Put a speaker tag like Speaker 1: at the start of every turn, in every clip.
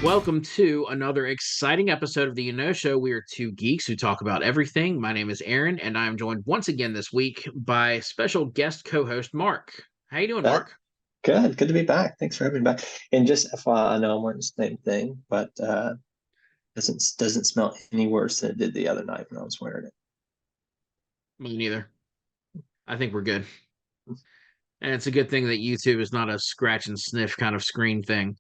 Speaker 1: Welcome to another exciting episode of the Show. We are two geeks who talk about everything. My name is Aaron, and I am joined once again this week by special guest co-host Mark. How you doing,
Speaker 2: That
Speaker 1: Mark?
Speaker 2: good to be back. Thanks for having me back. And just FYI, I know I'm wearing the same thing, but doesn't smell any worse than it did the other night when I was wearing it.
Speaker 1: Me neither. I think we're good. And it's a good thing that YouTube is not a scratch and sniff kind of screen thing.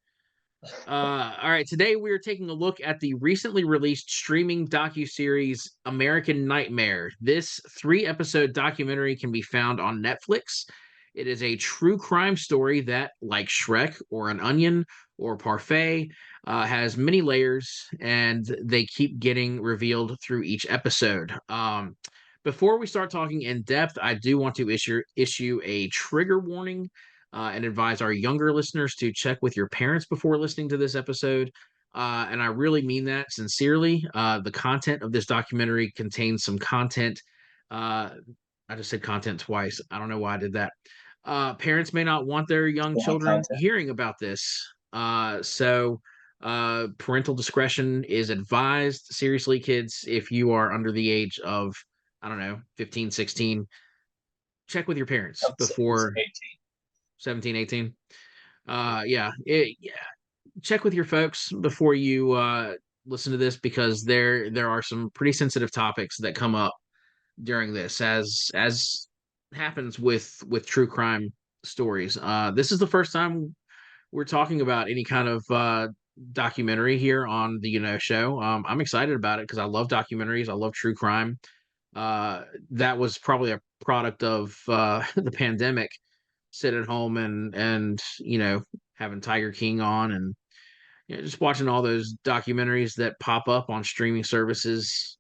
Speaker 1: All right, today we are taking a look at the recently released streaming docuseries American Nightmare. This 3-episode documentary can be found on Netflix. It is a true crime story that, like Shrek or An Onion or Parfait, has many layers and they keep getting revealed through each episode. Before we start talking in depth, I do want to issue a trigger warning and advise our younger listeners to check with your parents before listening to this episode. And I really mean that sincerely. The content of this documentary contains some content. I just said content twice. I don't know why I did that. Parents may not want their young
Speaker 2: Black
Speaker 1: children
Speaker 2: content.
Speaker 1: hearing about this. So parental discretion is advised. Seriously, kids, if you are under the age of, I don't know, 15, 16, check with your parents
Speaker 2: It's
Speaker 1: before
Speaker 2: 18.
Speaker 1: 17, 18. Yeah, check with your folks before you listen to this because there are some pretty sensitive topics that come up during this, as happens with true crime stories. This is the first time we're talking about any kind of documentary here on the Show. I'm excited about it because I love documentaries. I love true crime. That was probably a product of the pandemic. Sit at home and having Tiger King on and just watching all those documentaries that pop up on streaming services.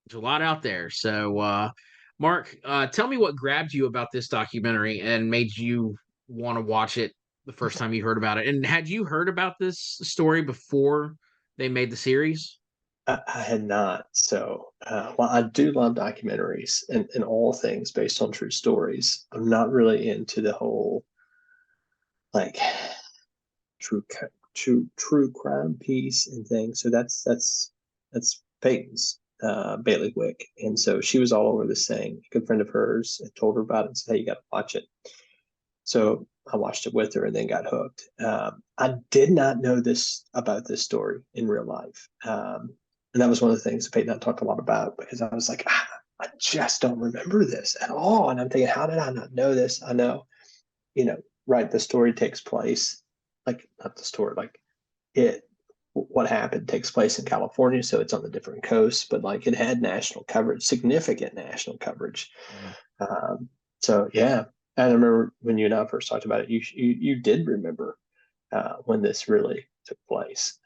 Speaker 1: There's a lot out there. So, Mark, tell me what grabbed you about this documentary and made you want to watch it the first time you heard about it. And had you heard about this story before they made the series?
Speaker 2: I had not. So, while I do love documentaries and all things based on true stories, I'm not really into the whole like true crime piece and things. So that's Peyton's bailiwick, and so she was all over this saying. A good friend of hers had told her about it and said, "Hey, you got to watch it." So I watched it with her and then got hooked. I did not know this about this story in real life, and that was one of the things Peyton and I talked a lot about because I was like, I just don't remember this at all, and I'm thinking, how did I not know this? I know, you know, right? The story takes place, like not the story, like it. What happened takes place in California, so it's on the different coasts, but like it had national coverage, significant national coverage.
Speaker 1: Yeah.
Speaker 2: Um, so yeah, I remember when you and I first talked about it, you did remember when this really took place.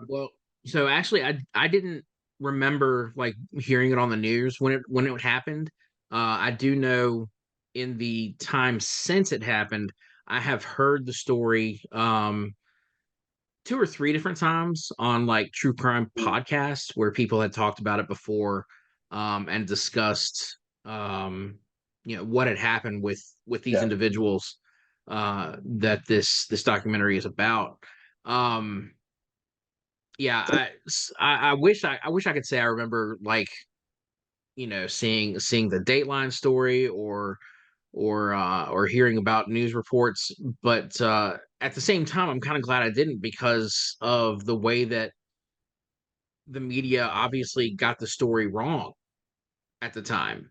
Speaker 1: Well, so actually, I didn't remember like hearing it on the news when it happened. I do know in the time since it happened, I have heard the story two or three different times on like true crime podcasts where people had talked about it before and discussed what had happened with these
Speaker 2: Yeah,
Speaker 1: individuals that this documentary is about. Um, yeah, I wish I could say I remember like seeing the Dateline story or hearing about news reports, but at the same time I'm kind of glad I didn't because of the way that the media obviously got the story wrong at the time.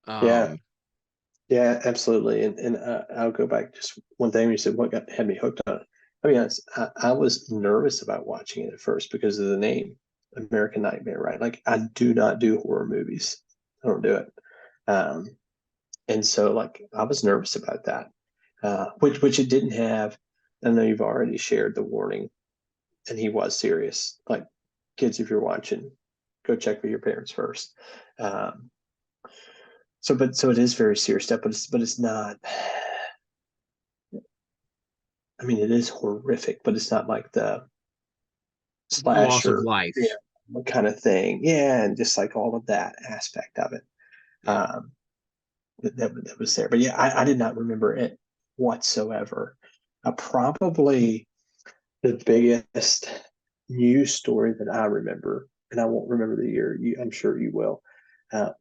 Speaker 2: yeah,
Speaker 1: um
Speaker 2: yeah, absolutely. And I'll go back just one thing. You said what got had me hooked on it. I mean, I was nervous about watching it at first because of the name, American Nightmare, right? Like I do not do horror movies. I don't do it. Um, and so like I was nervous about that, which it didn't have. I know you've already shared the warning, and he was serious. Like kids, if you're watching, go check with your parents first. Um, so it is very serious stuff, but it's not. I mean, it is horrific, but it's not like the
Speaker 1: Loss of
Speaker 2: slasher,
Speaker 1: life.
Speaker 2: kind of thing. Yeah, and just like all of that aspect of it.
Speaker 1: Yeah.
Speaker 2: Um, that was there. But yeah, I did not remember it whatsoever. Probably. the biggest news story that I remember, and I won't remember the year. I'm sure you will.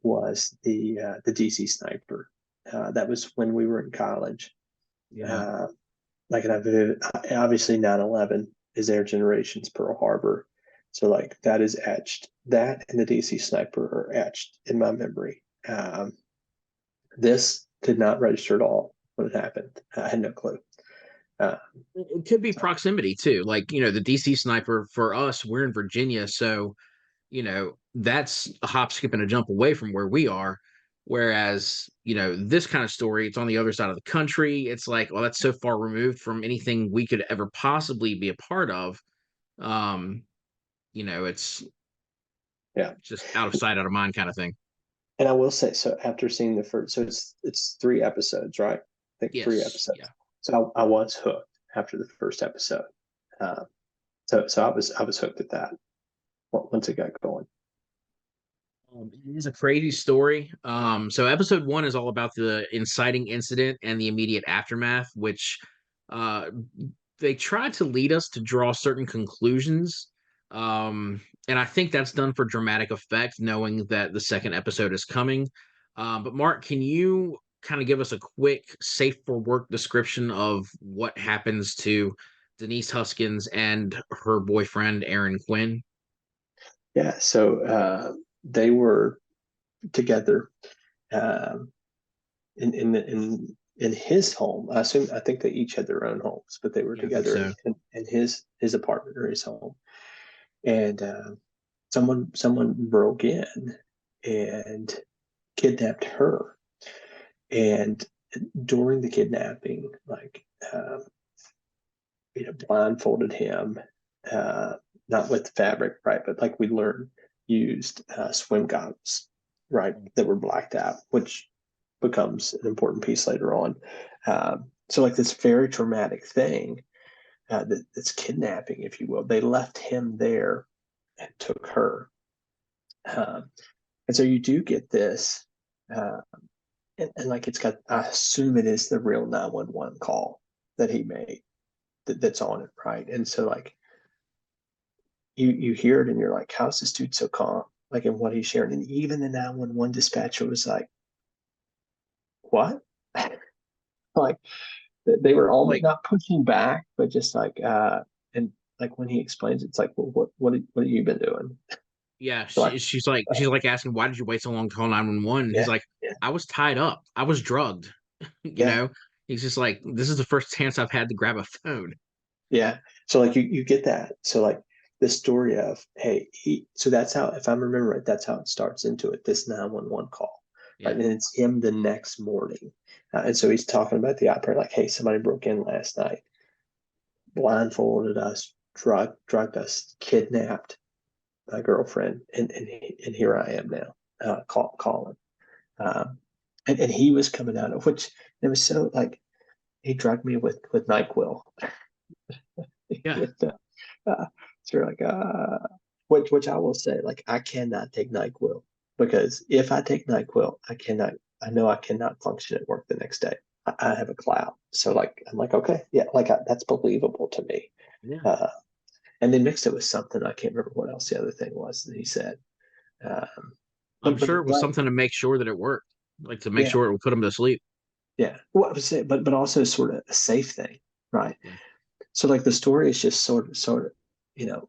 Speaker 2: Was the DC sniper. That was when we were in college.
Speaker 1: Yeah.
Speaker 2: Uh, like, and obviously 9/11 is their generation's Pearl Harbor. So like that is etched. That and the DC sniper are etched in my memory. This did not register at all when it happened. I had no clue. Uh,
Speaker 1: It could be
Speaker 2: so
Speaker 1: proximity too. Like, the DC sniper for us, we're in Virginia, so that's a hop, skip, and a jump away from where we are. Whereas, this kind of story, it's on the other side of the country. It's like, well, that's so far removed from anything we could ever possibly be a part of. Um, it's
Speaker 2: yeah,
Speaker 1: just out of sight, out of mind kind of thing.
Speaker 2: and I will say so after seeing the first, so it's 3 episodes, right? I think three
Speaker 1: Yes. Yeah.
Speaker 2: episodes. So I was hooked after the first episode. Uh, so I was hooked at that once it got going.
Speaker 1: It is a crazy story. So episode one is all about the inciting incident and the immediate aftermath, which uh, they try to lead us to draw certain conclusions. And I think that's done for dramatic effect, knowing that the second episode is coming. But Mark, can you kind of give us a quick, safe for work description of what happens to Denise Huskins and her boyfriend, Aaron Quinn?
Speaker 2: Yeah, so they were together um, in his home. I think they each had their own homes, but they were
Speaker 1: Yeah, I think
Speaker 2: together
Speaker 1: so.
Speaker 2: in his apartment or his home. And someone broke in and kidnapped her. And during the kidnapping, like blindfolded him, uh, not with fabric, right? But like we learned, used swim goggles, right, that were blacked out, which becomes an important piece later on. So like this very traumatic thing, that's kidnapping, if you will. They left him there and took her. Um, and so you do get this, uh, and like it's got, I assume it is the real 911 call that he made that's on it, right? And so like you hear it and you're like, how's this dude so calm? Like in what he's sharing. And even the 911 dispatcher was like, what? Like they were almost
Speaker 1: Like,
Speaker 2: not pushing back, but just like and like when he explains, it's like, well, what have you been doing?
Speaker 1: yeah,
Speaker 2: Like,
Speaker 1: she's like asking, why did you wait so long to call 911? He's
Speaker 2: yeah,
Speaker 1: like,
Speaker 2: yeah,
Speaker 1: I was tied up. I was drugged. you
Speaker 2: yeah,
Speaker 1: know? He's just like, this is the first chance I've had to grab a phone.
Speaker 2: yeah. So like you get that. So like the story of, hey, so that's how, if I remember right, that's how it starts into it, this 911 call. Right.
Speaker 1: Yeah.
Speaker 2: And it's him the next morning. And so he's talking about the operator, like, hey, somebody broke in last night, blindfolded us, drugged us, kidnapped my girlfriend, and here I am now, calling. Um, and he was coming out of which it was so like he drugged me with NyQuil.
Speaker 1: Yeah.
Speaker 2: with so you're like which I will say, like, I cannot take NyQuil because if I take NyQuil, I know I cannot function at work the next day. I have a cloud. So like I'm like, okay, yeah, like that's believable to me.
Speaker 1: Yeah.
Speaker 2: Uh, and they mixed it with something. I can't remember what else the other thing was that he said. Um,
Speaker 1: I'm
Speaker 2: but
Speaker 1: sure it was
Speaker 2: right,
Speaker 1: something to make sure that it worked, like to make
Speaker 2: yeah,
Speaker 1: sure it would put him to sleep.
Speaker 2: yeah. What was it? But also sort of a safe thing, right?
Speaker 1: Yeah.
Speaker 2: So like the story is just sort of, you know,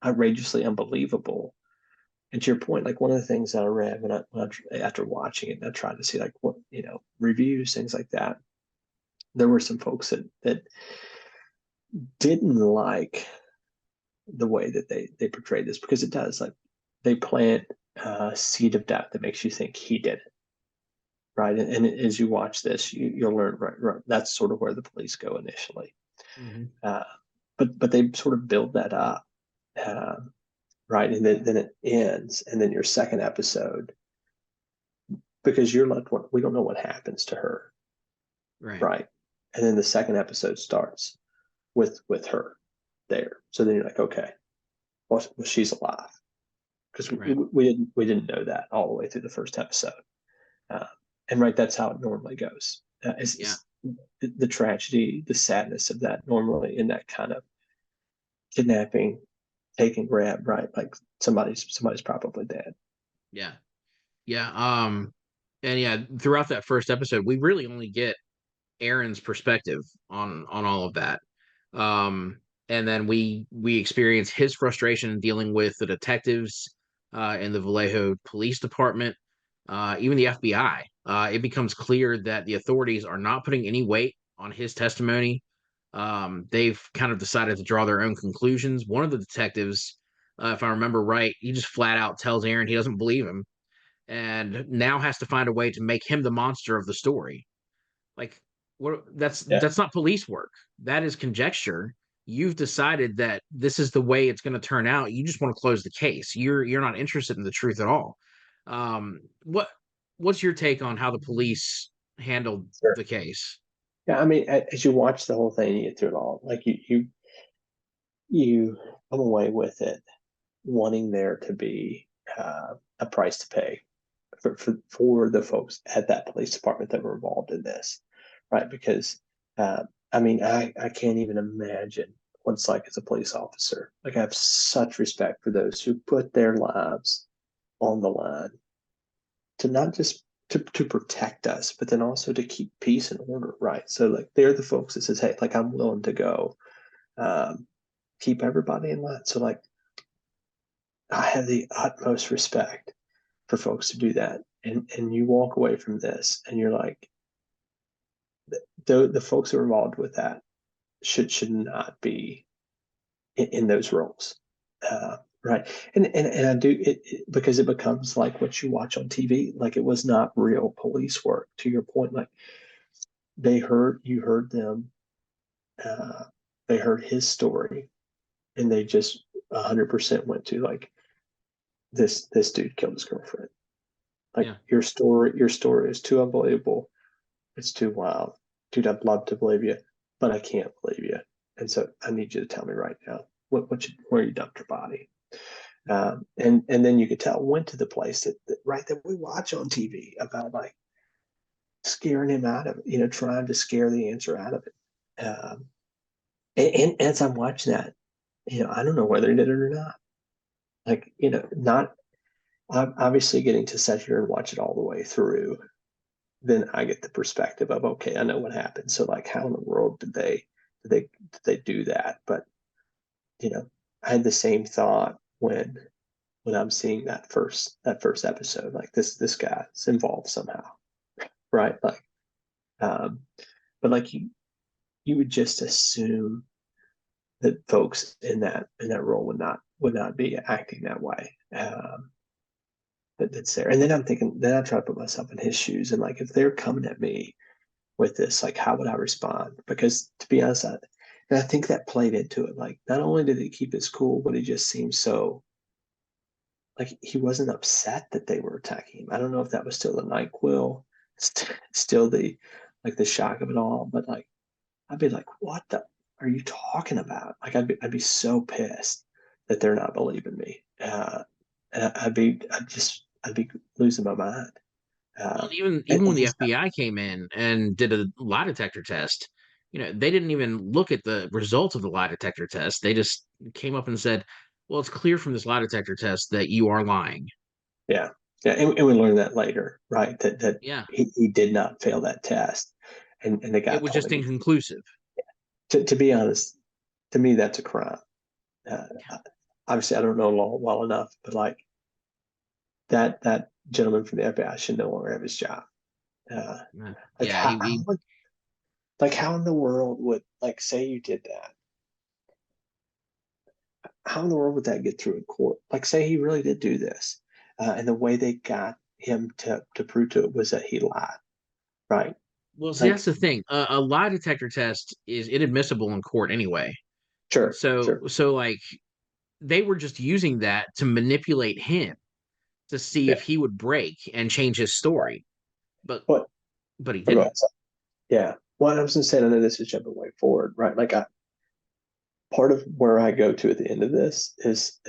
Speaker 2: outrageously unbelievable. And to your point, like one of the things that I read after watching it, and I tried to see like what reviews, things like that. There were some folks that didn't like the way that they portrayed this because it does, like, they plant a seed of doubt that makes you think he did it, right? And as you watch this, you'll learn, right, that's sort of where the police go initially.
Speaker 1: Hmm.
Speaker 2: Uh, but they sort of build that up, um, right? And then it ends, and then your second episode, because you're like, what, we don't know what happens to her,
Speaker 1: Right.
Speaker 2: right? And then the second episode starts with her there. So then you're like, okay, well she's alive because
Speaker 1: Right.
Speaker 2: we didn't know that all the way through the first episode. Uh, and right, that's how it normally goes.
Speaker 1: Yeah.
Speaker 2: the tragedy, the sadness of that normally in that kind of kidnapping, taking grab, right? Like somebody's probably dead.
Speaker 1: Yeah. Yeah. And yeah, throughout that first episode, we really only get Aaron's perspective on all of that. Um, and then we experience his frustration in dealing with the detectives in the Vallejo Police Department, even the FBI. It becomes clear that the authorities are not putting any weight on his testimony. They've kind of decided to draw their own conclusions. One of the detectives, if I remember right, he just flat out tells Aaron he doesn't believe him, and now has to find a way to make him the monster of the story. Like, what?
Speaker 2: Yeah,
Speaker 1: That's not police work. That is conjecture. You've decided that this is the way it's going to turn out. You just want to close the case. You're not interested in the truth at all. Um, what what's your take on how the police handled
Speaker 2: sure.
Speaker 1: the case?
Speaker 2: Yeah, I mean, as you watch the whole thing, you get through it all. Like you come away with it wanting there to be a price to pay for the folks at that police department that were involved in this, right? Because I mean, I can't even imagine what it's like as a police officer. Like I have such respect for those who put their lives on the line to not just to protect us, but then also to keep peace and order, right? So like they're the folks that says, hey, like I'm willing to go um, keep everybody in line. So like I have the utmost respect for folks to do that. And you walk away from this and you're like, the folks who are involved with that should not be in those roles. Right. And I do it because it becomes like what you watch on TV. Like it was not real police work, to your point. Like you heard them, uh, they heard his story and they just 100% went to like, this dude killed his girlfriend. Like
Speaker 1: Yeah,
Speaker 2: your story is too unbelievable. It's too wild. Dude, I'd love to believe you, but I can't believe you. And so I need you to tell me right now where you dumped your body. And then you could tell went to the place that we watch on TV about like scaring him out of it, trying to scare the answer out of it. And as I'm watching that, I don't know whether he did it or not. Like, not I'm obviously getting to sit here and watch it all the way through. Then I get the perspective of, okay, I know what happened. So like, how in the world did they do that? But I had the same thought when I'm seeing that first episode. Like this guy's involved somehow, right? Like, um, but like you would just assume that folks in that role would not be acting that way. That's there. And then I'm thinking, then I try to put myself in his shoes, and like if they're coming at me with this, like how would I respond? Because to be honest, and I think that played into it. Like not only did he keep his cool, but he just seemed so like he wasn't upset that they were attacking him. I don't know if that was still the NyQuil, still the shock of it all, but like I'd be like, what the are you talking about? Like I'd be so pissed that they're not believing me. And I'd be losing my mind.
Speaker 1: well,
Speaker 2: Uh,
Speaker 1: even
Speaker 2: and
Speaker 1: when the
Speaker 2: he's not,
Speaker 1: FBI came in and did a lie detector test, they didn't even look at the results of the lie detector test. They just came up and said, "Well, it's clear from this lie detector test that you are lying."
Speaker 2: yeah, yeah, and we learned that later, right? That
Speaker 1: Yeah,
Speaker 2: he did not fail that test, and the guy
Speaker 1: it was
Speaker 2: told
Speaker 1: just
Speaker 2: him
Speaker 1: inconclusive.
Speaker 2: to be honest, to me that's a crime. Uh, Obviously, I don't know law well enough, but like that gentleman from the FBI should no longer have his job. Uh,
Speaker 1: Yeah,
Speaker 2: like
Speaker 1: yeah,
Speaker 2: how in the world would like say you did that? How in the world would that get through in court? Like say he really did do this, and the way they got him to prove to it was that he lied, right?
Speaker 1: well, see, that's
Speaker 2: Like
Speaker 1: the thing. A lie detector test is inadmissible in court anyway.
Speaker 2: sure,
Speaker 1: So,
Speaker 2: sure,
Speaker 1: so like they were just using that to manipulate him to see
Speaker 2: yeah,
Speaker 1: if he would break and change his
Speaker 2: right.
Speaker 1: story. But
Speaker 2: But
Speaker 1: but he
Speaker 2: go
Speaker 1: didn't.
Speaker 2: ahead. Yeah. Well, I was gonna say, I know this is jumping way forward, right? Like part of where I go to at the end of this is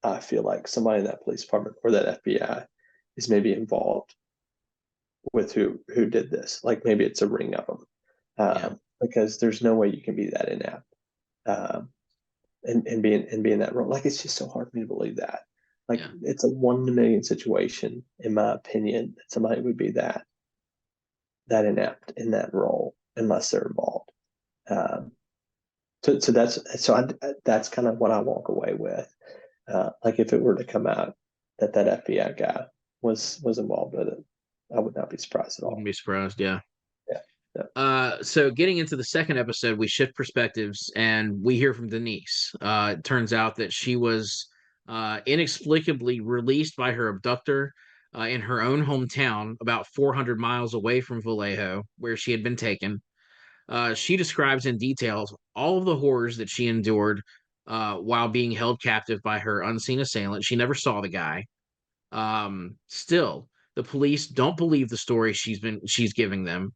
Speaker 2: I feel like somebody in that police department or that FBI is maybe involved with who did this. Like maybe it's a ring of them.
Speaker 1: Yeah.
Speaker 2: because there's no way you can be that inept, um, and be in that role. Like it's just so hard for me to believe that. Like
Speaker 1: Yeah.
Speaker 2: it's a 1 in a million situation, in my opinion, that somebody would be that inept in that role unless they're involved. Um, that's kind of what I walk away with. Like if it were to come out that that FBI guy was involved with it, I would not be surprised at
Speaker 1: Wouldn't
Speaker 2: all.
Speaker 1: be surprised. Yeah.
Speaker 2: Yeah, yeah,
Speaker 1: So getting into the second episode, we shift perspectives and we hear from Denise. It turns out that she was inexplicably released by her abductor in her own hometown, about 400 miles away from Vallejo, where she had been taken. She describes in detail all of the horrors that she endured while being held captive by her unseen assailant. She never saw the guy. Still, the police don't believe the story she's giving them.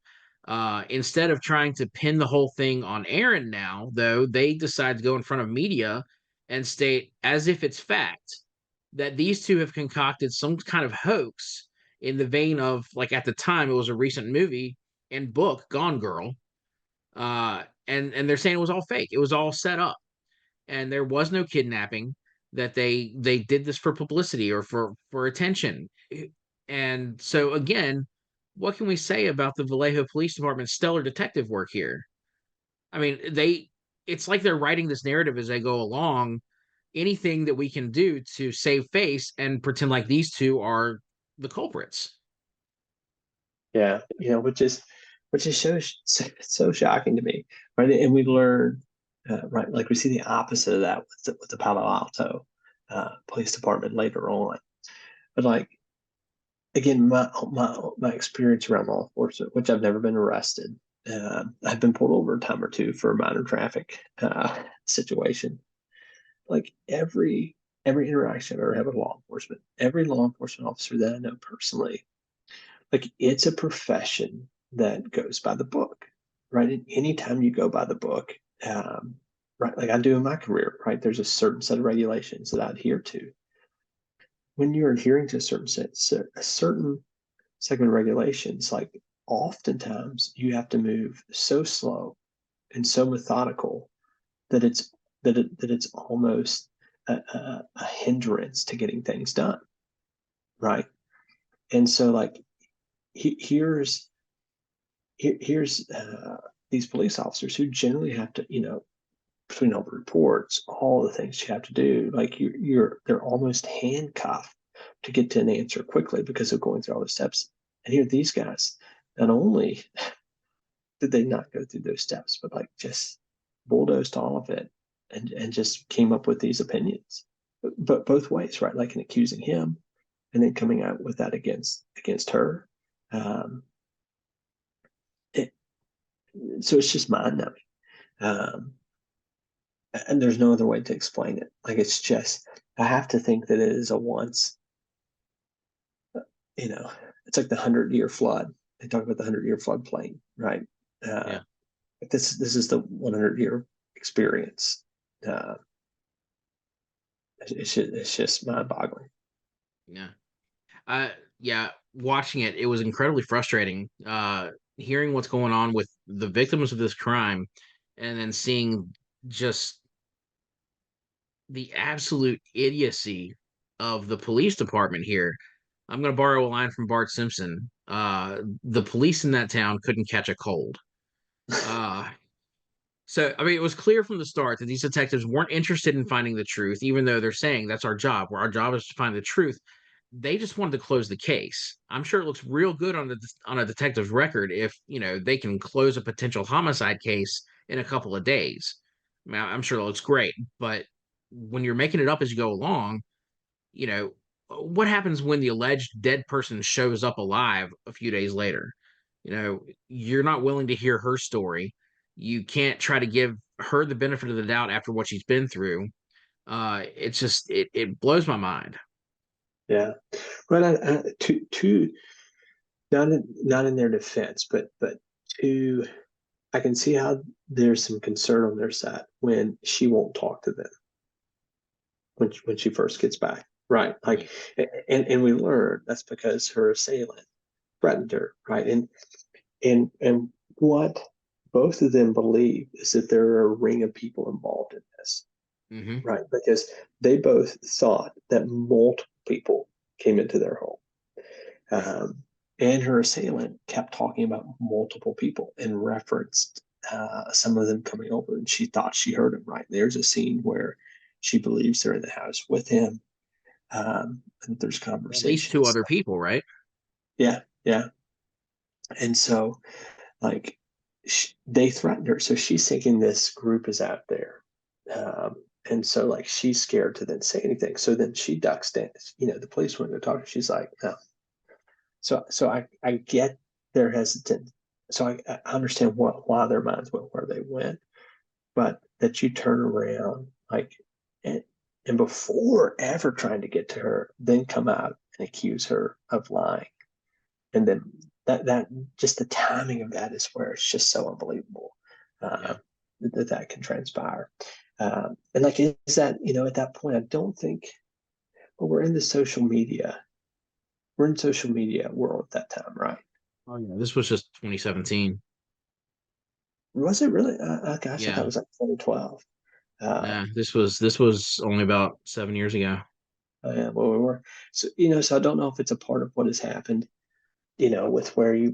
Speaker 1: Instead of trying to pin the whole thing on Aaron now, though, they decide to go in front of media and state, as if it's fact, that these two have concocted some kind of hoax in the vein of, like, at the time, it was a recent movie and book, Gone Girl. And they're saying it was all fake. It was all set up, and there was no kidnapping. That they did this for publicity or for attention. And so again, what can we say about the Vallejo Police Department's stellar detective work here? I mean, it's like they're writing this narrative as they go along. Anything that we can do to save face and pretend like these two are the culprits.
Speaker 2: yeah. Which is so shocking to me, right? And we learn, right, like we see the opposite of that with the Palo Alto police department later on. But like again, my experience around law enforcement, which I've never been arrested. I've been pulled over a time or two for a minor traffic situation. Like every interaction I ever had with law enforcement, every law enforcement officer that I know personally, like it's a profession that goes by the book, right? And anytime you go by the book, right, like I do in my career, right? There's a certain set of regulations that I adhere to. When you're adhering to a certain segment of regulations, like oftentimes you have to move so slow and so methodical that it's almost a hindrance to getting things done, right? And so like here's here's these police officers who generally have to, between all the reports, all the things you have to do, like they're almost handcuffed to get to an answer quickly because of going through all the steps. And here these guys, not only did they not go through those steps, but like just bulldozed all of it and just came up with these opinions. But both ways, right? Like in accusing him and then coming out with that against her. Um, it, so it's just mind numbing. Um, and there's no other way to explain it. Like it's just, I have to think that it is a once, you know, it's like the 100-year flood. They talk about the 100-year floodplain, right? Uh,
Speaker 1: Yeah.
Speaker 2: this is the 100-year experience. Uh, it's just mind boggling.
Speaker 1: Yeah. Yeah, watching it, it was incredibly frustrating. Hearing what's going on with the victims of this crime, and then seeing just the absolute idiocy of the police department here. I'm going to borrow a line from Bart Simpson. The police in that town couldn't catch a cold. Uh, so, I mean, it was clear from the start that these detectives weren't interested in finding the truth, even though they're saying that's our job, where our job is to find the truth. They just wanted to close the case. I'm sure it looks real good on a detective's record if they can close a potential homicide case in a couple of days. I mean, I'm sure it looks great, but when you're making it up as you go along, you know, what happens when the alleged dead person shows up alive a few days later? You're not willing to hear her story. You can't try to give her the benefit of the doubt after what she's been through. It's just it blows my mind.
Speaker 2: Yeah. Well, to not in their defense, but to I can see how there's some concern on their side when she won't talk to them when she first gets back, right? Like,
Speaker 1: Right.
Speaker 2: and we learn that's because her assailant threatened her, right? And what? both of them believe is that there are a ring of people involved in this,
Speaker 1: Hmm.
Speaker 2: right? Because they both thought that multiple people came into their home. And her assailant kept talking about multiple people and referenced some of them coming over, and she thought she heard him. Right, there's a scene where she believes they're in the house with him, and there's
Speaker 1: At least
Speaker 2: conversation
Speaker 1: two
Speaker 2: and
Speaker 1: other
Speaker 2: stuff.
Speaker 1: people, right?
Speaker 2: Yeah, yeah. And so, like, they threatened her, so she's thinking this group is out there. And so, like, she's scared to then say anything. So then she ducks down. The police want to talk to her. She's like, no. So I get they're hesitant. So I understand why their minds went where they went, but that you turn around like and, and before ever trying to get to her, then come out and accuse her of lying, and then that just the timing of that is where it's just so unbelievable uh,
Speaker 1: Yeah.
Speaker 2: that can transpire. And like, is that at that point, I don't think. Well, we're in social media world at that time, right?
Speaker 1: Oh yeah. This was just 2017.
Speaker 2: Was it really? Gosh, I thought it
Speaker 1: Yeah.
Speaker 2: was like 2012. Uh,
Speaker 1: Nah, this was only about 7 years ago.
Speaker 2: well, we were. So, so I don't know if it's a part of what has happened, with where you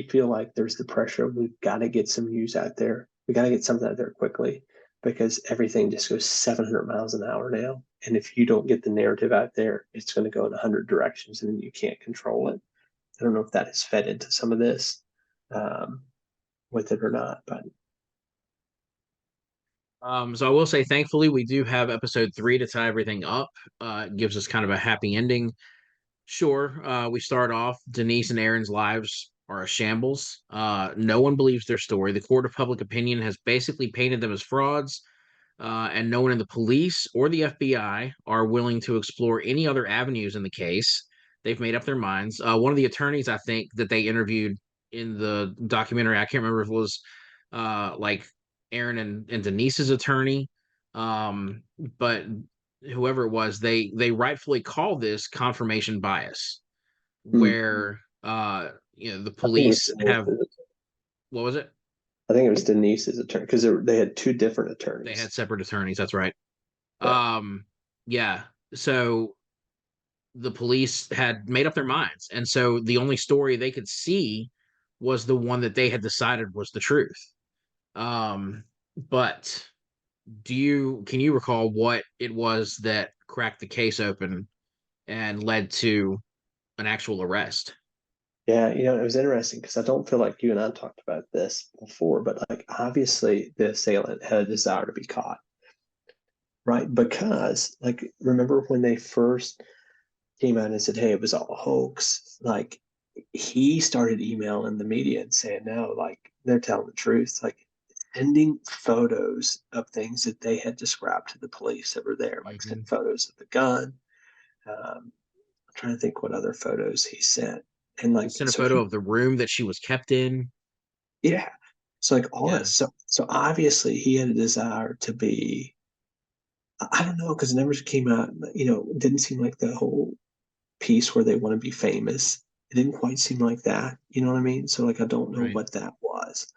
Speaker 2: feel like there's the pressure. We've got to get some news out there. We got to get something out there quickly because everything just goes 700 miles an hour now. And if you don't get the narrative out there, it's going to go in 100 directions and then you can't control it. I don't know if that has fed into some of this um, with it or not, but
Speaker 1: So I will say, thankfully, we do have episode 3 to tie everything up. It gives us kind of a happy ending. Sure, we start off. Denise and Aaron's lives are a shambles. No one believes their story. The court of public opinion has basically painted them as frauds, and no one in the police or the FBI are willing to explore any other avenues in the case. They've made up their minds. One of the attorneys, I think, that they interviewed in the documentary, I can't remember if it was like Aaron and Denise's attorney, but whoever it was, they rightfully call this confirmation bias,
Speaker 2: hmm,
Speaker 1: where the
Speaker 2: I think it was
Speaker 1: police have
Speaker 2: Denise's.
Speaker 1: what was it?
Speaker 2: I think it was Denise's attorney because they had two different
Speaker 1: They had
Speaker 2: attorneys.
Speaker 1: separate attorneys. That's right.
Speaker 2: Yeah.
Speaker 1: Um, yeah. So the police had made up their minds, and so the only story they could see was the one that they had decided was the truth. Um, but can you recall what it was that cracked the case open and led to an actual arrest?
Speaker 2: Yeah, it was interesting because I don't feel like you and I talked about this before, but like obviously the assailant had a desire to be caught, right? Because like remember when they first came out and said, "Hey, it was all a hoax," like he started emailing the media and saying, "No, like they're telling the truth," like sending photos of things that they had described to the police that were there, like
Speaker 1: Hmm.
Speaker 2: sent photos of the gun. I'm trying to think what other photos he sent. And
Speaker 1: He
Speaker 2: like,
Speaker 1: sent a
Speaker 2: so
Speaker 1: photo
Speaker 2: he,
Speaker 1: of the room that she was kept in.
Speaker 2: yeah. So like all
Speaker 1: Yeah.
Speaker 2: that. So obviously he had a desire to be, I don't know, because it never came out, it didn't seem like the whole piece where they want to be famous. It didn't quite seem like that. You know what I mean? So like, I don't know
Speaker 1: Right.
Speaker 2: what that was.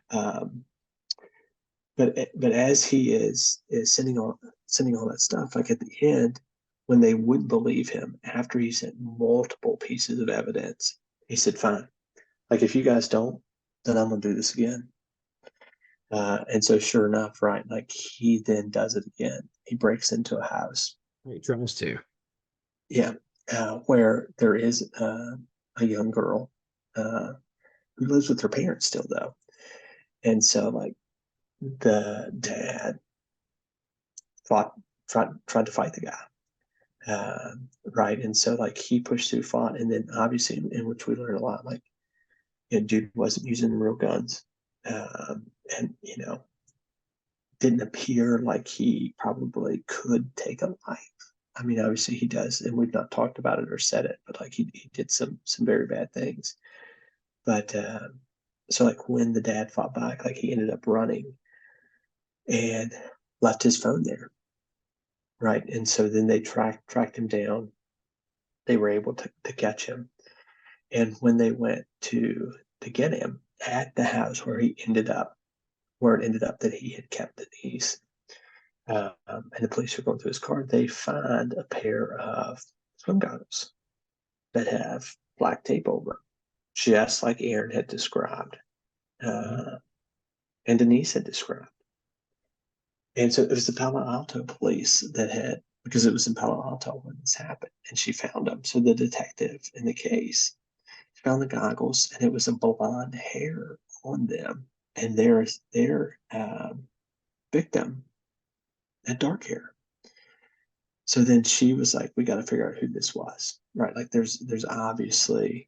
Speaker 2: Um, but as he is sending all that stuff, like at the end, when they wouldn't believe him after he sent multiple pieces of evidence, he said, "Fine. Like if you guys don't, then I'm gonna do this again." And so, sure enough, right, like he then does it again. He breaks into a house,
Speaker 1: He tries to.
Speaker 2: yeah, where there is a young girl who lives with her parents still, though. And so, like the dad fought, tried to fight the guy, right? And so, like he pushed through, fought, and then obviously, in which we learn a lot, like dude wasn't using real guns, and didn't appear like he probably could take a life. I mean, obviously he does, and we've not talked about it or said it, but like he did some very bad things. But so like when the dad fought back, like he ended up running and left his phone there, right? And so then they tracked him down. They were able to catch him, and when they went to get him, at the house where it ended up that he had kept Denise. And the police are going through his car. They find a pair of swim goggles that have black tape over them, just like Aaron had described,
Speaker 1: Mhm.
Speaker 2: and Denise had described. And so it was the Palo Alto police that had, because it was in Palo Alto when this happened, and she found them. So the detective in the case found the goggles, and it was a blonde hair on them, and their victim had dark hair. So then she was like, "We got to figure out who this was, right? Like, there's obviously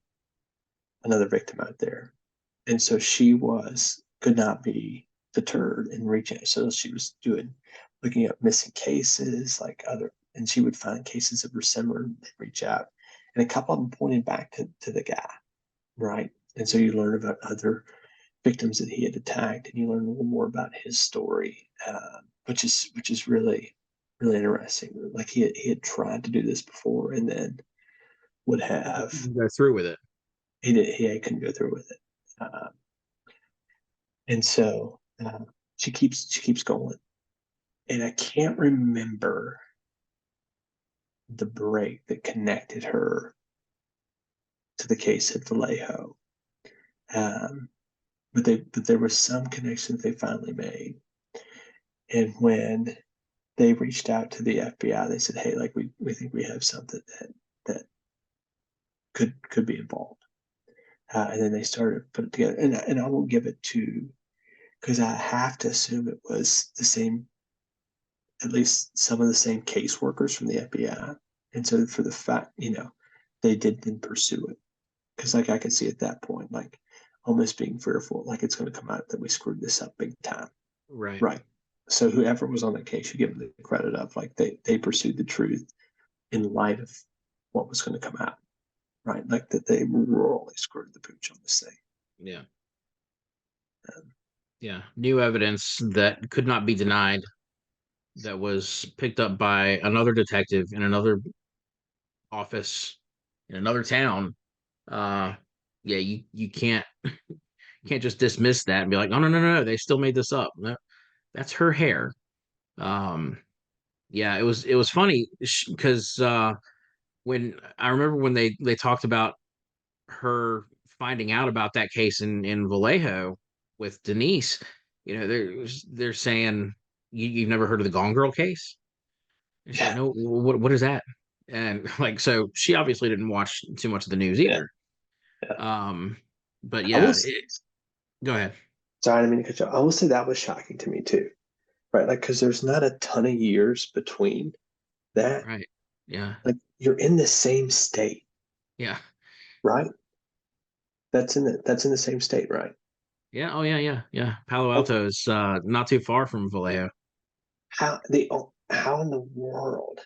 Speaker 2: another victim out there." And so she could not be deterred in reaching. So she was looking at missing cases, and she would find cases that were similar. They'd reach out, and a couple of them pointed back to the guy, right? And so you learn about other victims that he had attacked, and you learn a little more about his story, which is really really interesting. Like he had tried to do this before, and then would have
Speaker 1: Go through with it.
Speaker 2: he couldn't go through with it. Uh, and so she keeps going, and I can't remember the break that connected her to the case at Vallejo. Um, but there was some connection that they finally made. And when they reached out to the FBI, they said, "Hey, like we think we have something that could be involved." And then they started putting it together. And I won't give it to, because I have to assume it was the same, at least some of the same caseworkers from the FBI. And so for the fact, they did then pursue it, because like I could see at that point, like almost being fearful, like it's going to come out that we screwed this up big time,
Speaker 1: Right.
Speaker 2: right? So whoever was on that case, you give them the credit of, like, they pursued the truth in light of what was going to come out, right? Like that they royally screwed the pooch on this thing.
Speaker 1: Yeah.
Speaker 2: Um,
Speaker 1: Yeah. New evidence that could not be denied that was picked up by another detective in another office in another town. Uh yeah, you can't just dismiss that and be like, "Oh, no, no, no, they still made this up." No, that's her hair. Um yeah, it was funny because when I remember when they talked about her finding out about that case in Vallejo with Denise, they're saying you've never heard of the Gone Girl case? And she's like,
Speaker 2: yeah,
Speaker 1: "No, what is that?" And like, so she obviously didn't watch too much of the news
Speaker 2: yeah,
Speaker 1: either.
Speaker 2: yeah.
Speaker 1: Um, but
Speaker 2: I
Speaker 1: yeah,
Speaker 2: was
Speaker 1: go ahead.
Speaker 2: sorry, I didn't mean to cut you off. I will say that was shocking to me too, right? Like, because there's not a ton of years between that.
Speaker 1: Right. Yeah.
Speaker 2: Like, you're in the same state,
Speaker 1: Yeah.
Speaker 2: right? That's in the same state, right?
Speaker 1: Yeah. Oh yeah. Yeah. Yeah. Palo
Speaker 2: Like,
Speaker 1: Alto is not too far from Vallejo.
Speaker 2: how in the world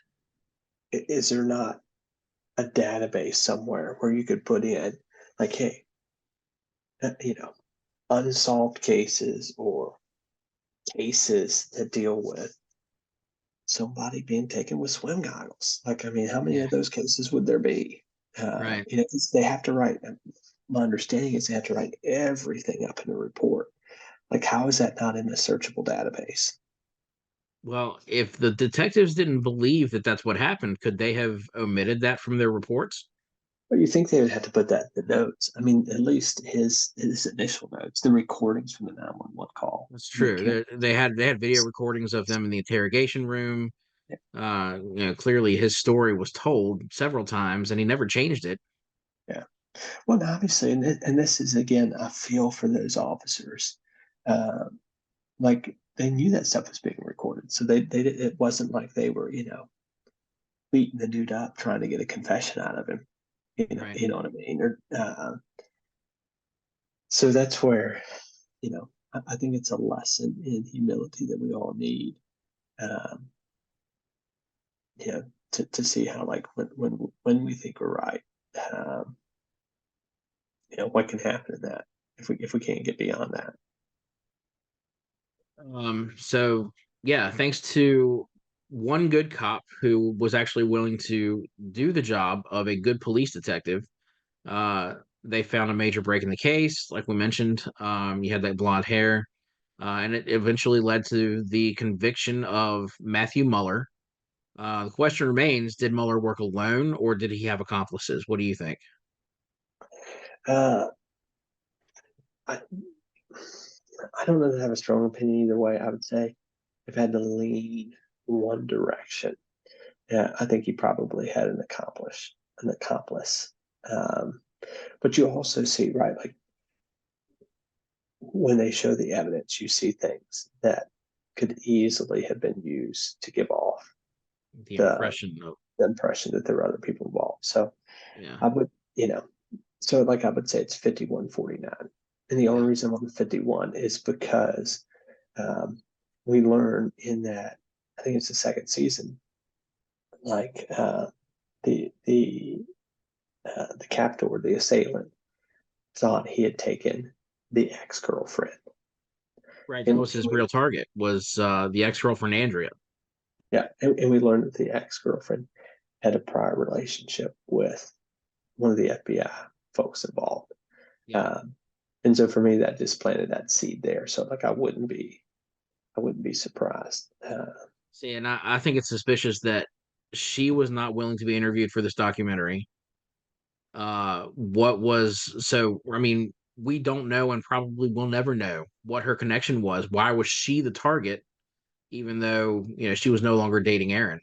Speaker 2: is there not a database somewhere where you could put in, like, hey, uh, you know, unsolved cases or cases that deal with somebody being taken with swim goggles. Like, I mean, how many
Speaker 1: Yeah.
Speaker 2: of those cases would there be?
Speaker 1: Right.
Speaker 2: 'Cause they have to write. My understanding is they have to write everything up in a report. Like, how is that not in a searchable database?
Speaker 1: Well, if the detectives didn't believe that that's what happened, could they have omitted that from their reports?
Speaker 2: But you think they would have to put that in the notes? I mean, at least his initial notes, the recordings from the 911 call.
Speaker 1: That's
Speaker 2: I mean,
Speaker 1: true. They had video recordings of them in the interrogation room. Clearly his story was told several times, and he never changed it.
Speaker 2: yeah. Well, obviously, and this is again, I feel for those officers. Uh, like, they knew that stuff was being recorded, so it wasn't like they were, beating the dude up trying to get a confession out of him.
Speaker 1: Right.
Speaker 2: You know what I mean? So that's where, I think it's a lesson in humility that we all need. Um, to see how, like, when we think we're right, um, what can happen in that if we can't get beyond that.
Speaker 1: So yeah, thanks to one good cop who was actually willing to do the job of a good police detective, uh, they found a major break in the case, like we mentioned. You had that blonde hair, and it eventually led to the conviction of Matthew Mueller. The question remains: did Mueller work alone, or did he have accomplices? What do you think?
Speaker 2: Uh, I I don't know that I have a strong opinion either way. I would say if I had to lean one direction, yeah, I think he probably had an accomplice. Um, but you also see, right, like when they show the evidence, you see things that could easily have been used to give off
Speaker 1: The
Speaker 2: the,
Speaker 1: impression of,
Speaker 2: the impression that there were other people involved. So
Speaker 1: yeah,
Speaker 2: I would, you know, so like I would say it's 51-49. And the
Speaker 1: yeah,
Speaker 2: only reason I'm on 51 is because um, we learn in that, I think it's the second season, like the captor, the assailant, thought he had taken the ex girlfriend,
Speaker 1: right. That
Speaker 2: and,
Speaker 1: was his real target. Was the ex girlfriend Andrea?
Speaker 2: yeah, and we learned that the ex girlfriend had a prior relationship with one of the FBI folks involved.
Speaker 1: Yeah.
Speaker 2: Um, and so for me, that just planted that seed there. So like I wouldn't be surprised.
Speaker 1: See, and I think it's suspicious that she was not willing to be interviewed for this documentary. What was so? I mean, we don't know, and probably will never know what her connection was. Why was she the target, even though she was no longer dating Aaron,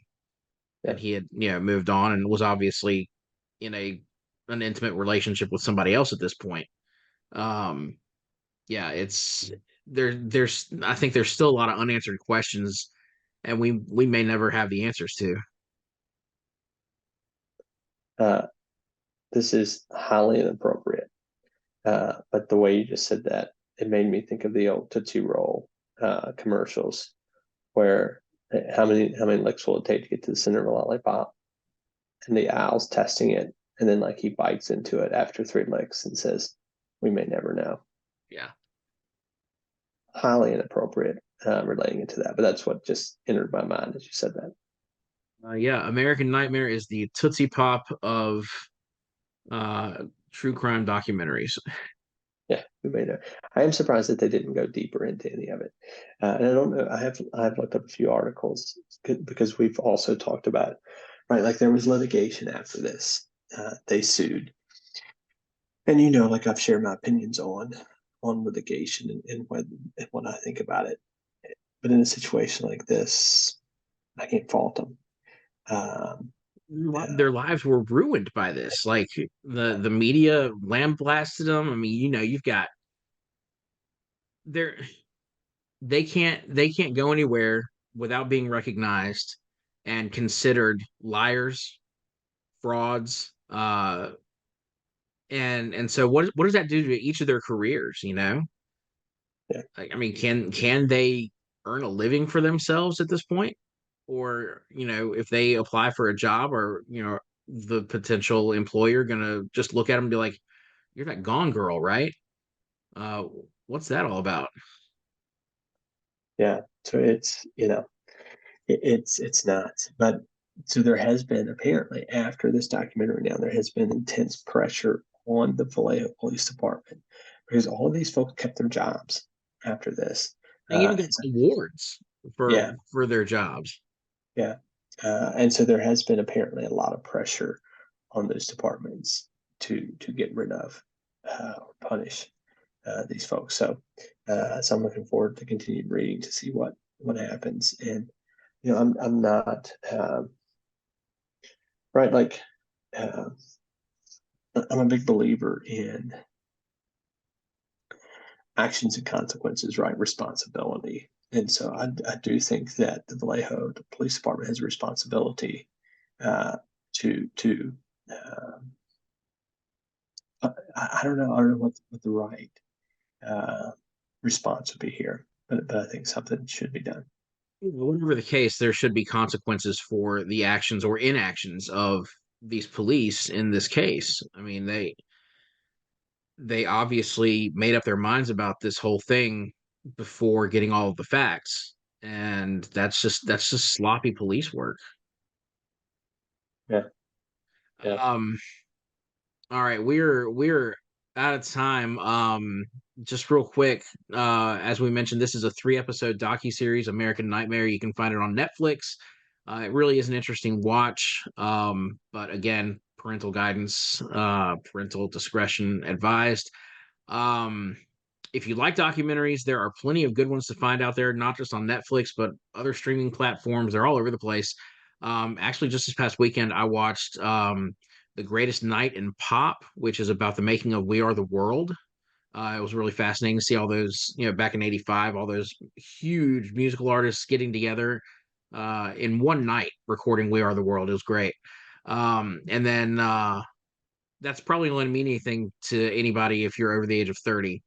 Speaker 2: Yeah,
Speaker 1: and he had moved on and was obviously in an intimate relationship with somebody else at this point. Um, yeah, it's there's I think there's still a lot of unanswered questions, and we may never have the answers to.
Speaker 2: uh, this is highly inappropriate. But the way you just said that, it made me think of the old Tootsie Roll commercials, where how many licks will it take to get to the center of a lollipop? And the owl's testing it, and then like he bites into it after 3 licks and says, "We may never know."
Speaker 1: Yeah.
Speaker 2: Highly inappropriate relating it to that, but that's what just entered my mind as you said that.
Speaker 1: Yeah, American Nightmare is the Tootsie Pop of uh, true crime documentaries.
Speaker 2: Yeah, we may know. I am surprised that they didn't go deeper into any of it, and I don't know. I have looked up a few articles because we've also talked about, right? Like there was litigation after this. They sued, and like I've shared my opinions on litigation and what I think about it. But in a situation like this, I can't fault them. Um,
Speaker 1: Their lives were ruined by this. Like the media lambasted them. I mean, you've got they're they can't go anywhere without being recognized and considered liars, frauds, and so what does that do to each of their careers?
Speaker 2: yeah,
Speaker 1: Like, I mean, can they earn a living for themselves at this point? Or, if they apply for a job, or, the potential employer gonna just look at them and be like, "You're that Gone Girl, right? Uh, what's that all about?"
Speaker 2: yeah. So it's not. But so there has been apparently after this documentary now there has been intense pressure on the Vallejo Police Department because all of these folks kept their jobs after this.
Speaker 1: They even get
Speaker 2: And so,
Speaker 1: awards
Speaker 2: yeah,
Speaker 1: for their jobs.
Speaker 2: yeah, and so there has been apparently a lot of pressure on those departments to get rid of or punish these folks. So I'm looking forward to continued reading to see what happens. And I'm not right. Like uh, I'm a big believer in actions and consequences, right? Responsibility. And so I do think that the Police Department, has a responsibility uh, to um, I don't know what the right uh, response would be here, but I think something should be done.
Speaker 1: Whatever the case, there should be consequences for the actions or inactions of these police in this case. I mean, they obviously made up their minds about this whole thing before getting all of the facts, and that's just sloppy police work.
Speaker 2: Yeah, yeah.
Speaker 1: um all right, we're out of time. Just real quick, as we mentioned, this is a 3 episode docuseries, American Nightmare. You can find it on Netflix. It really is an interesting watch. But again, parental guidance, parental discretion advised. Um, if you like documentaries, there are plenty of good ones to find out there, not just on Netflix, but other streaming platforms. They're all over the place. Actually, just this past weekend, I watched The Greatest Night in Pop, which is about the making of We Are the World. It was really fascinating to see all those, back in '85, all those huge musical artists getting together in one night recording We Are the World. It was great. And then that's probably not going to mean anything to anybody if you're over the age of 30.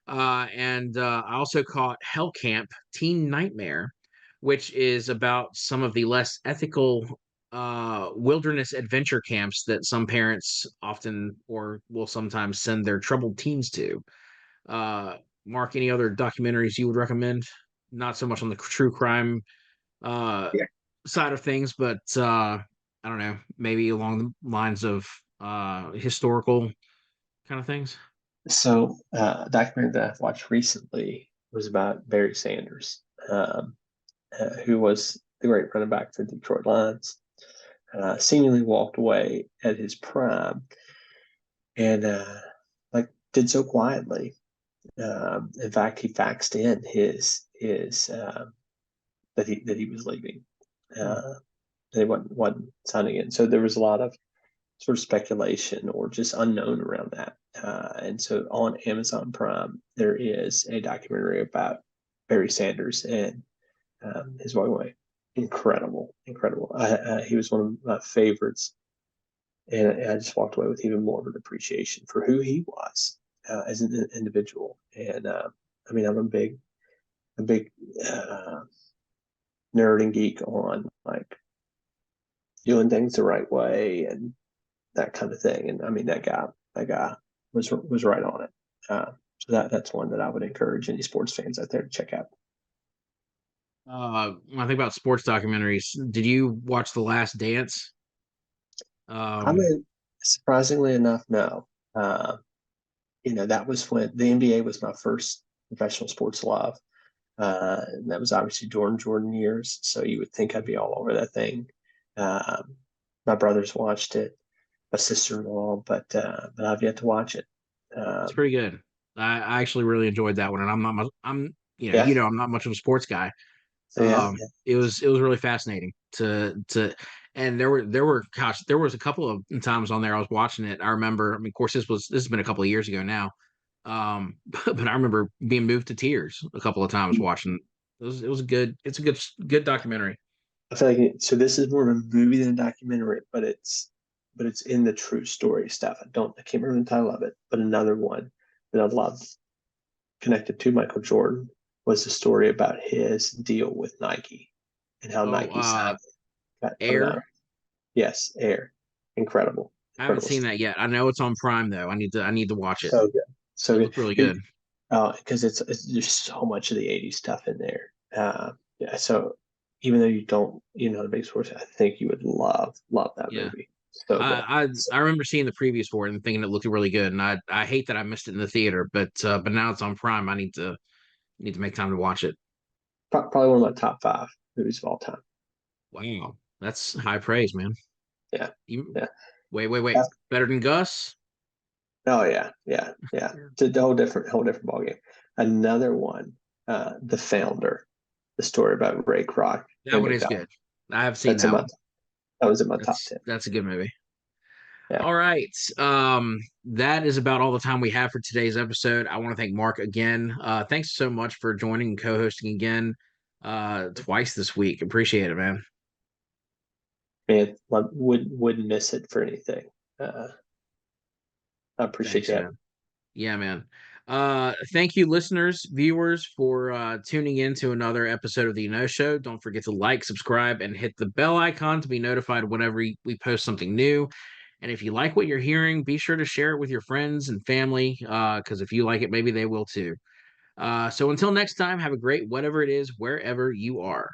Speaker 1: And I also caught Hell Camp Teen Nightmare, which is about some of the less ethical wilderness adventure camps that some parents often or will sometimes send their troubled teens to. Uh, Mark, any other documentaries you would recommend? Not so much on the true crime uh,
Speaker 2: Yeah.
Speaker 1: side of things, but I don't know, maybe along the lines of historical kind of things.
Speaker 2: So, a documentary that I've watched recently was about Barry Sanders, who was the great running back for the Detroit Lions. Seemingly walked away at his prime and like did so quietly. In fact, he faxed in his that he was leaving.
Speaker 1: Hmm.
Speaker 2: Uh, they wasn't signing in. So there was a lot of sort of speculation or just unknown around that. And so on Amazon Prime, there is a documentary about Barry Sanders and his walking away. Incredible, incredible. He was one of my favorites, and I just walked away with even more of an appreciation for who he was as an individual. And I mean, I'm a big uh, nerd and geek on like doing things the right way and that kind of thing. And I mean, that guy was right on it. So that's one that I would encourage any sports fans out there to check out.
Speaker 1: When I think about sports documentaries, did you watch The Last Dance?
Speaker 2: I
Speaker 1: Um,
Speaker 2: mean, surprisingly enough, no. Uh, that was when the NBA was my first professional sports love. And that was obviously Jordan years. So you would think I'd be all over that thing. Um, my brothers watched it, my sister-in-law, but I've yet to watch it.
Speaker 1: it's
Speaker 2: Um,
Speaker 1: pretty good. I actually really enjoyed that one, and I'm not much, I'm
Speaker 2: yeah,
Speaker 1: I'm not much of a sports guy.
Speaker 2: yeah,
Speaker 1: It was really fascinating to and there was a couple of times on there I was watching it. I remember, I mean, of course, this has been a couple of years ago now. But I remember being moved to tears a couple of times
Speaker 2: yeah.
Speaker 1: watching. It was a good documentary.
Speaker 2: I feel like so. This is more of a movie than a documentary, but it's in the true story stuff. I can't remember the title of it, but another one that I loved connected to Michael Jordan was the story about his deal with Nike and how
Speaker 1: Oh,
Speaker 2: Nike signed got put him out.
Speaker 1: Air.
Speaker 2: Yes, Air, incredible,
Speaker 1: I haven't
Speaker 2: incredible
Speaker 1: seen
Speaker 2: stuff.
Speaker 1: that yet. I know it's on Prime though. I need to watch it.
Speaker 2: So good, so
Speaker 1: It
Speaker 2: good.
Speaker 1: looked really good.
Speaker 2: Because it's there's so much of the '80s stuff in there. Yeah, so even though you don't, the big sports, I think you would love that
Speaker 1: Yeah.
Speaker 2: movie. So good.
Speaker 1: I remember seeing the previews for it and thinking it looked really good, and I hate that I missed it in the theater, but now it's on Prime. I need to make time to watch it.
Speaker 2: Probably one of my top five movies of all time.
Speaker 1: Wow, that's high praise, man.
Speaker 2: Yeah,
Speaker 1: You
Speaker 2: yeah.
Speaker 1: wait.
Speaker 2: Yeah.
Speaker 1: Better than Gus?
Speaker 2: Oh yeah, yeah, yeah. It's a whole different ballgame. Another one, The Founder, the story about Ray Kroc
Speaker 1: That
Speaker 2: and
Speaker 1: one is
Speaker 2: McDowell.
Speaker 1: good. I have seen
Speaker 2: That's in
Speaker 1: that
Speaker 2: my
Speaker 1: one.
Speaker 2: that was in my top
Speaker 1: That's
Speaker 2: 10.
Speaker 1: that's a good movie.
Speaker 2: Yeah.
Speaker 1: All right. That is about all the time we have for today's episode. I want to thank Mark again. Thanks so much for joining and co-hosting again twice this week. Appreciate it, man.
Speaker 2: Man, wouldn't miss it for anything. Uh, I appreciate
Speaker 1: Thanks,
Speaker 2: you
Speaker 1: man.
Speaker 2: having
Speaker 1: Yeah, man. Thank you, listeners, viewers, for tuning in to another episode of the Show. Don't forget to like, subscribe, and hit the bell icon to be notified whenever we post something new. And if you like what you're hearing, be sure to share it with your friends and family, because if you like it, maybe they will too. So until next time, have a great whatever it is, wherever you are.